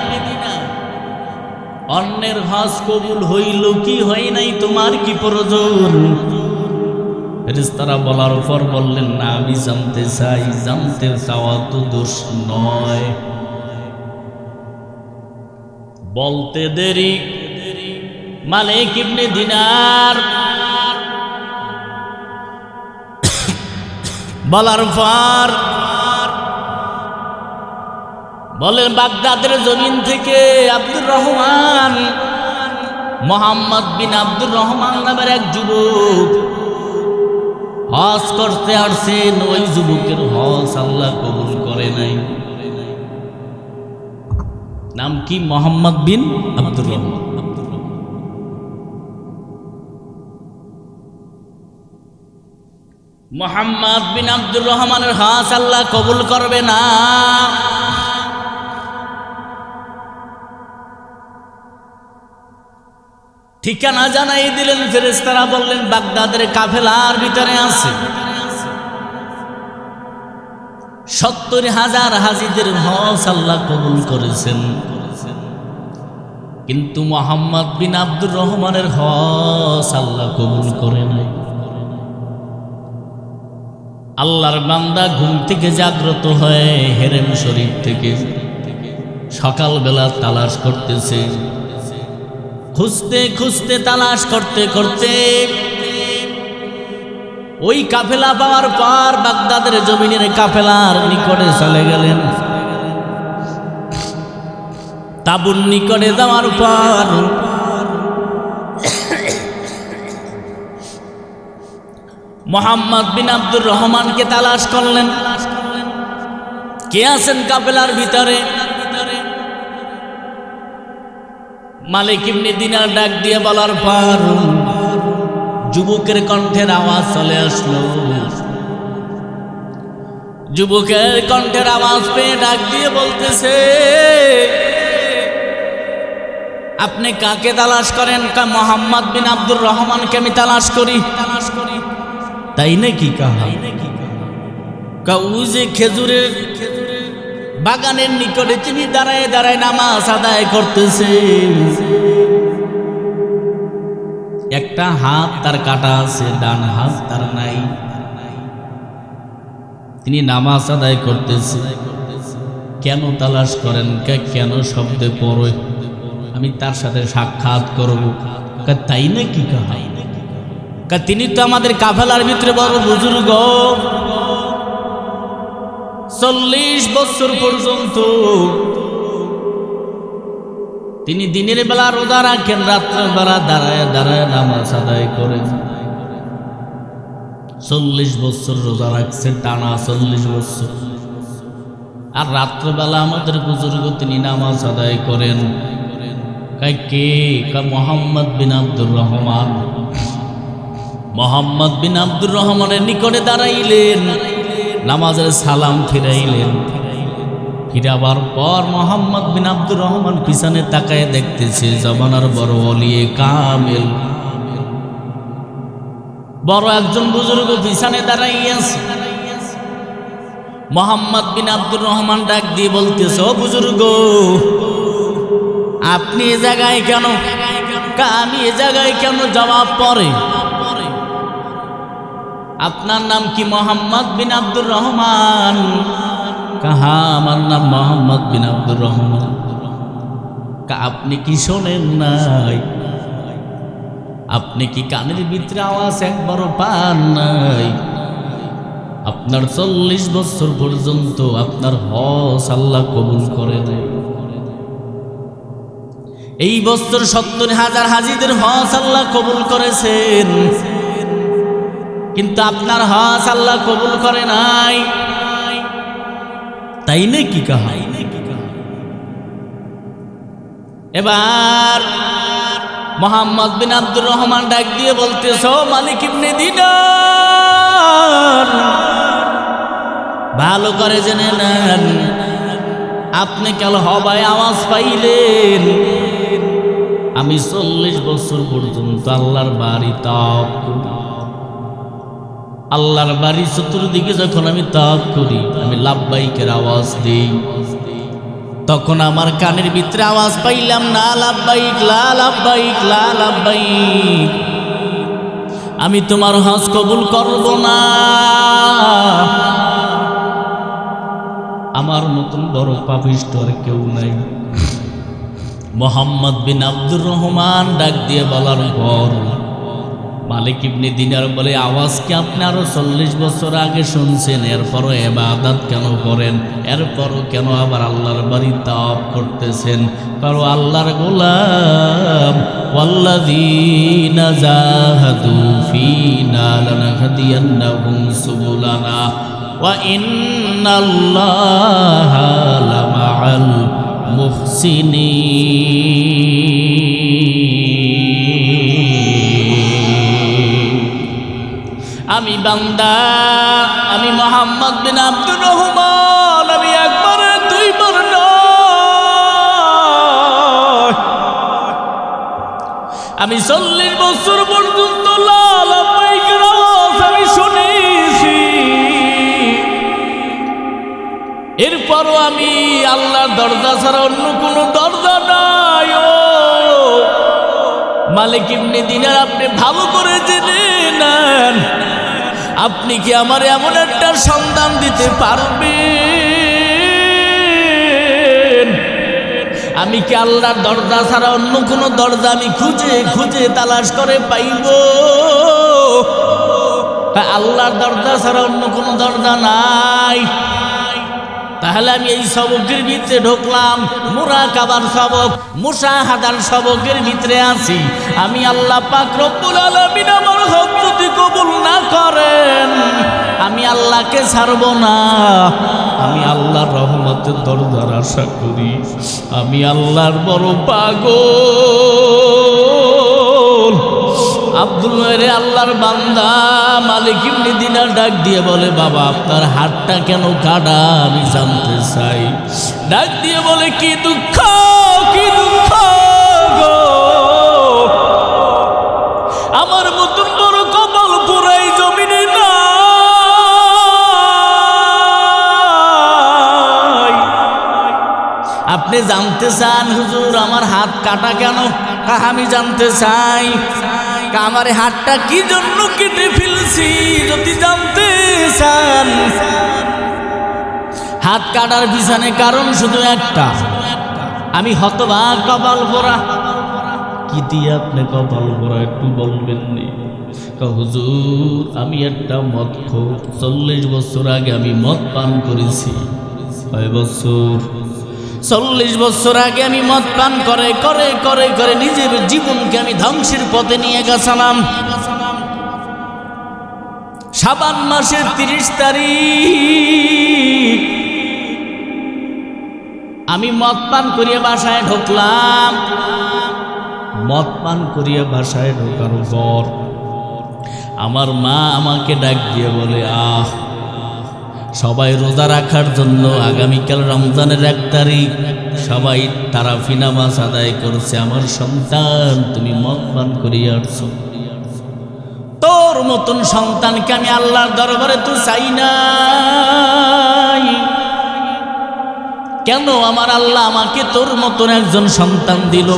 অন্যের হজ কবুল হইল কি হয় নাই তোমার কি প্রয়োজন? ফেরেশতারা বলার পর বললেন, না আমি জানতে চাই। জানতে চাওয়া তো দোষ নয়। বলতে দেরি মালিক ইবনে দিনার বলার পর বলেন, বাগদাদের জমিন থেকে আব্দুর রহমান, মোহাম্মদ বিন আব্দুর রহমান নামের এক যুবক হজ করতে আসছেন। ওই যুবকের হজ আল্লাহ কবুল করে নাই। নাম কি? মোহাম্মদ বিন আব্দুর রহমান। মোহাম্মদ বিন আব্দুর রহমানের হজ আল্লাহ কবুল করবে না। ঠিকানা জানাই দিলেন ফেরেশতারা, বললেন বাগদাদের কাফেলার ভিতরে আছে। 70,000 হাজিদের হজ আল্লাহ কবুল করেছেন, কিন্তু মোহাম্মদ বিন আব্দুর রহমানের হজ আল্লাহ কবুল করে নাই। আল্লাহর বান্দা ঘুম থেকে জাগ্রত হয়ে হেরেম শরীফ থেকে সকালবেলা তালাশ করতেছে। খুঁজতে খুঁজতে তালাশ করতে করতে ওই কাফেলা পাওয়ার পর বাগদাদের জমিনের কাফেলার নিকটে চলে গেলেন। তাবুর নিকটে যাওয়ার পর মোহাম্মদ বিন আব্দুর রহমানকে তালাশ করলেন, কে আছেন কাফেলার ভিতরে? মালিক ইবনে দিনার ডাক দিয়ে বলার পর যুবকের কণ্ঠের আওয়াজ চলে আসলো। যুবকের কণ্ঠের আওয়াজ পেয়ে ডাক দিয়ে বলতেছে, আপনি কাকে তালাশ করেন? মোহাম্মদ বিন আব্দুর রহমানকে আমি তালাশ করি। তাই নাকি কাহা ওই যে খেজুরের বাগানের নিকটে তিনি দাঁড়ায় দাঁড়ায় নামাজ আদায় করতেছে, একটা হাত তার কাটা আছে, ডান হাত তার নাই, তিনি নামাজ আদায় করতেছে। কেন তালাশ করেন? কেন শব্দে পড়ে আমি তার সাথে সাক্ষাৎ করব? তাই নাকি কাহা তিনি তো আমাদের কাফেলার ভিতরে বড় বুজুর্গ, 40 বছর পর্যন্ত তিনি দিনের বেলা রোজা রাখেন, রাত্রের বেলা দাঁড়ায় দাঁড়ায় নামাজ আদায় করেন। 40 বছর রোজা রাখছেন টানা, 40 বছর। আর রাত্রবেলা আমাদের বুজুর্গ তিনি নামাজ আদায় করেন। কে? মোহাম্মদ বিন আব্দুর রহমান। মোহাম্মদ বিন আব্দুর রহমানের নিকটে দাঁড়াইলেন, নামাজের সালাম ফিরাইলেন। ফিরাবার পর মোহাম্মদ বিন আব্দুর রহমান পিছনে তাকায় দেখতেছে জমানার বড় ওলিয়ে কামেল, বড় একজন বুজুর্গ পিছনে দাঁড়াইয়াছে। মোহাম্মদ বিন আব্দুর রহমান ডাক দিয়ে বলতেছে, ও বুজুর্গ, আপনি এ জায়গায় কেন? আমি এ জায়গায় কেন? জবাব পরে। আপনার নাম কি? মোহাম্মদ বিন আব্দুর রহমান। কাহা আমার নাম মোহাম্মদ বিন আব্দুর রহমান। আপনি কি শোনেন নাই? আপনি কি কানের ভিতরে আওয়াজ একবারও পান নাই? আপনার 40 বছর পর্যন্ত আপনার হজ আল্লাহ কবুল করে নাই। এই বছর 70,000 হাজিদের হজ আল্লাহ কবুল করেছেন, কিন্তু আপনার হজ আল্লাহ কবুল করে নাই। তাই নাকি কাহা? এবার মোহাম্মদ বিন আব্দুর রহমান ডাক দিয়ে বলতেছ, মালিক ইবনে দিনার, ভালো করে জেনে নেন, আপনি কাল হবায় আওয়াজ পাইলেন। আমি 40 বছর পর্যন্ত আল্লাহর বাড়ি তাওয়াফ করি। আল্লাহর বাড়ি চতুর্দিকে যখন আমি তাওয়াফ করি, আমি লাব্বাইকের আওয়াজ দিই, তখন আমার কানের ভিতরে আওয়াজ পাইলাম না লাব্বাইক লা লাব্বাইক লা লাব্বাইক, আমি তোমার হজ কবুল করব না। আমার মতন বড় পাপিষ্ঠ আর কেউ নাই। মোহাম্মদ বিন আব্দুর রহমান ডাক দিয়ে বলার পর মালিক ইবনে দিনার বলে, আওয়াজ কি আপনি আরো 40 বছর আগে শুনছেন? এরপরও ইবাদত কেন করেন? এরপরও কেন আবার আল্লাহর বাড়ি তাওয়াফ করতেছেন? কারণ আল্লাহর গোলাম, ওয়াল্লাযীনা জাহাদু ফীনা লানাহদিয়ান্নাহুম সুবুলানা ওয়া ইন্নাল্লাহা লামাআল মুহসিনিন। আমি বান্দা, আমি মোহাম্মদ বিন আব্দুর রহমান, আমি একবার দুইবার নয়, আমি 40 বছর পর্যন্ত লা লাব্বাইকের আওয়াজ আমি শুনেছি। এরপরও আমি আল্লাহর দরজা ছাড়া অন্য কোনো দরজা নাই। ও মালিক ইবনে দিনার, আপনি ভালো করে জেনে নেন, আপনি কি আমার এমন একটা সন্ধান দিতে পারবেন? আমি কি আল্লাহর দরজা ছাড়া অন্য কোনো দরজা আমি খুঁজে খুঁজে তালাশ করে পাইব? আল্লাহর দরজা ছাড়া অন্য কোনো দরজা নাই। তাহলে আমি এই সবকের ভিতরে ঢুকলাম, মুরাকাবার সবক, মুশাহাদার সবকের ভিতরে আছি। আমি আল্লাহ পাক রব্বুল আলামিন আমার হক যদি কবুল না করেন, আমি আল্লাহকে ছাড়ব না। আমি আল্লাহর রহমতের দরজার আশা করি। আমি আল্লাহর বড় পাগল। আব্দুল্লাহ রে আল্লাহর বান্দা মালিক ইবনে দিনার ডাক দিয়ে বলে, বাবা আপনার হাতটা কেন কাটা আমি জানতে চাই। ডাক দিয়ে বলে, কি দুঃখ, কি দুঃখ গো, আমার মতন বড় কপাল পুরাই জমিনে না। আপনি জানতে চান হুজুর আমার হাত কাটা কেন? আমি জানতে চাই আমার হাতটা কি জন্য কেটে ফেলছি যদি জানতে চান। হাত কাটার পিছনে কারণ শুধু একটা, আমি হতভাগ কপাল পোড়া। কি দিয়ে আপনি কপাল পোড়া একটু বলবেন নি? হুজুর আমি একটা মদখোর, 40 বছর আগে আমি মদ পান করেছি। কয় বছর? 40 বছর আগে আমি মদ পান করে করে করে করে নিজের জীবনকে আমি ধ্বংসের পথে নিয়ে গেছিলাম। শাবান মাসের 30 তারিখ আমি মদ পান করিয়া বাসায় ঢুকলাম। মদ পান করিয়া বাসায় ঢোকার পর আমার মা আমাকে ডাক দিয়ে বলে, সবাই রোজা রাখার জন্য আগামীকাল রমজানের 1 তারিখ সবাই তারাফি নামাজ আদায় করছে। আমার সন্তান তুমি মদ পান করিয়া আসছো। তোর মতন সন্তানকে আমি আল্লাহর দরবারে তো চাই নাই, কেন আমার আল্লাহ আমাকে তোর মতন একজন সন্তান দিল?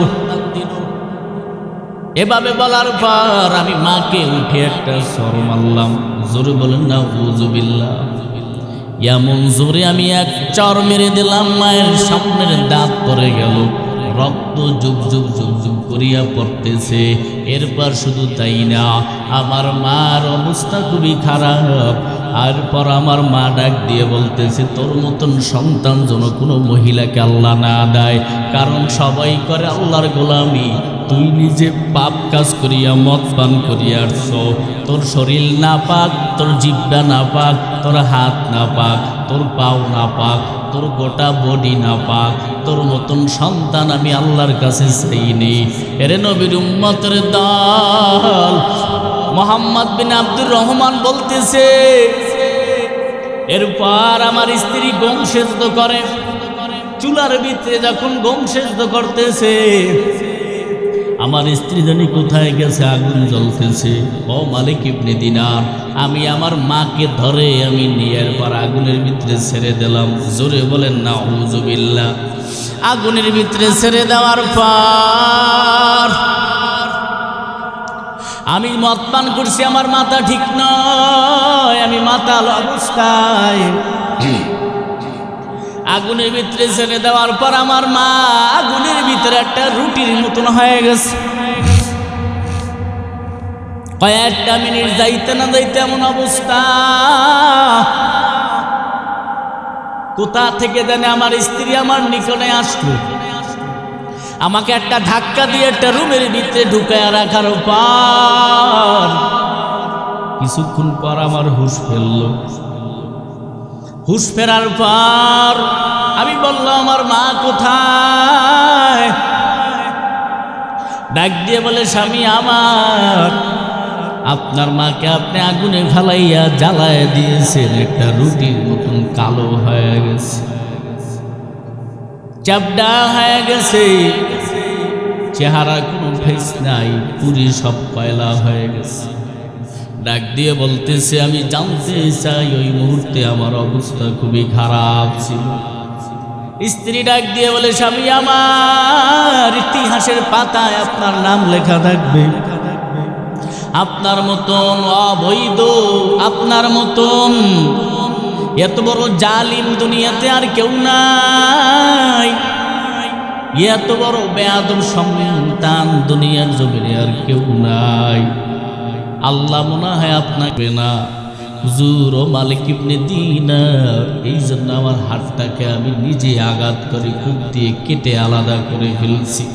এভাবে বলার পর আমি মাকে উঠে একটা সর মারলাম। জোরে বলেন না উযুবিল্লাহ। এমন জোরে আমি এক চর মেরে দিলাম, মায়ের সামনের দাঁত পড়ে গেল, রক্ত যুগ যুগ যুগ যুগ করিয়া পড়তেছে। এরপর শুধু তাই না, আমার মার অবস্থা খুবই খারাপ। এরপর আমার মা ডাক দিয়ে বলতেছে, তোর মতন সন্তান যেন কোনো মহিলাকে আল্লাহ না দেয়, কারণ সবাই করে আল্লাহর গোলামি। তুই নিজে পাপ কাজ করিয়া মদ পান করিয়া আসছ। তোর শরীর না পাক, তোর জিহ্বা না পাক, তোর হাত না পাক, তোর পাও না পাক, তোর গোটা বডি না পাক। তোর মতন সন্তান আমি আল্লাহর কাছে চাইনি। এরে নবীর উম্মতের দল মোহাম্মদ বিন আব্দুর রহমান বলতেছে, এরপর আমার স্ত্রী গম সেদ্ধ করে, চুলার ভিতরে যখন গম সেদ্ধ করতেছে, আমার স্ত্রী জানি কোথায় গেছে, আগুন জ্বলতেছে। ও মালিক ইবনে দিনার, আমি আমার মাকে ধরে আমি নিয়ে পর আগুনের ভিতরে ছেড়ে দিলাম। জোরে বলেন না উযুবিল্লাহ। আগুনের ভিতরে ছেড়ে দেওয়ার পর আমি মদ পান করছি, আমার মাথা ঠিক নয়, আমি মাতাল অবস্থায়। আগুনের ভিতরে ছেড়ে দেওয়ার পর আমার মা আগুনের ভিতরে একটা রুটির মতন হয়ে গেছে। কয়েকটা মিনিট যাইতে না যাইতে এমন অবস্থা, কোথা থেকে জানে আমার স্ত্রী আমার নিকটে আসলো, আমাকে একটা ধাক্কা দিয়ে একটা রুমের ভিতরে ঢুকায় রাখার পর কিছুক্ষণ পর আমার হুঁশ ফেলল। হুঁশ ফেরার পর আমি বললাম, আমার মা কোথায়? ডাক দিয়ে বলে, স্বামী আমার, আপনার মাকে আপনি আগুনে ফেলাইয়া জ্বালায় দিয়েছেন, একটা রুটির মতন কালো হয়ে গেছে, চাপডা হয়ে গেছে, চেহারা কোনো ফেস নাই, পুরি সব কয়লা হয়ে গেছে। ডাক দিয়ে বলতেছে, আমি জানতে চাই ওই মুহূর্তে আমার অবস্থা খুবই খারাপ ছিল। স্ত্রী ডাক দিয়ে বলে, স্বামী আমার, ইতিহাসের পাতায় আপনার নাম লেখা থাকবে। আপনার মতন অবৈধ, আপনার মতন এত বড় জালিম দুনিয়াতে আর কেউ নাই, এত বড় বেয়াদব সন্তান দুনিয়ার জমিনে আর কেউ নাই। আল্লাহ মনে হয় আপনাকে না। হুজুর ও মালিক ইবনে দিনার, এই জন্য আমার হাতটাকে আমি নিজে আঘাত করে খুব দিয়ে কেটে আলাদা করে ফেলছি।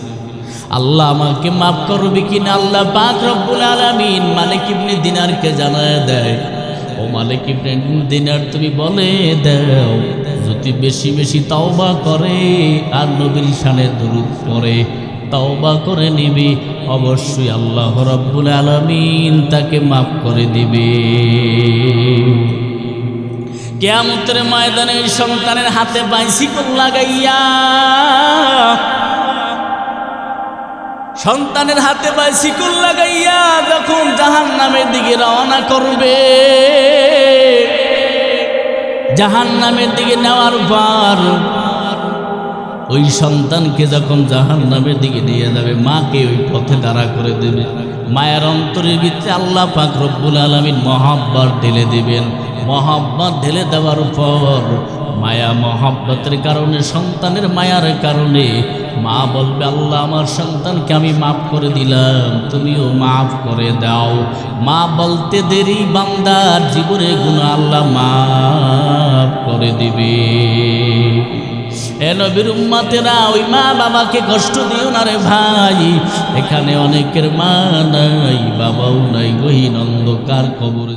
আল্লাহ আমাকে মাফ করবে কিনা? আল্লাহ পাক রব্বুল আলামিন মালিক ইবনে দিনারকে জানায় দেয়, ও মালিক ইবনে দিনার তুমি বলে দাও, যদি বেশি বেশি তওবা করে আর নবীর শানে দরুদ পড়ে তওবা করে নিবি, অবশ্যই আল্লাহ রাব্বুল আলামিন তাকে মাফ করে দিবে। কিয়ামতের ময়দানে সন্তানের হাতে বাইসিকল লাগাইয়া, সন্তানের হাতে বাইসিকল লাগাইয়া যখন জাহান্নামের দিকে রওনা করবে, জাহান্নামের দিকে নেওয়ার পর ওই সন্তানকে যখন জাহান্নামের দিকে নিয়ে যাবে মাকে ওই পথে দাঁড়া করে দেবে। মায়ের অন্তরের ভিতরে আল্লাহ পাক রব্বুল আলামিন মহব্বত ঢেলে দিবেন। মহব্বত ঢেলে দেওয়ার পর মায়া মহব্বতের কারণে, সন্তানের মায়ার কারণে মা বলবে, আল্লাহ আমার সন্তানকে আমি মাফ করে দিলাম, তুমিও মাফ করে দাও। মা বলতে দেরি, বান্দার জীবনের গুনাহ আল্লাহ মাফ করে দিবে। এ নবীর উম্মতেরা, ওই মা বাবাকে কষ্ট দিও না রে ভাই। এখানে অনেকের মা নাই, বাবাও নাই, গহীন অন্ধকার কবরে।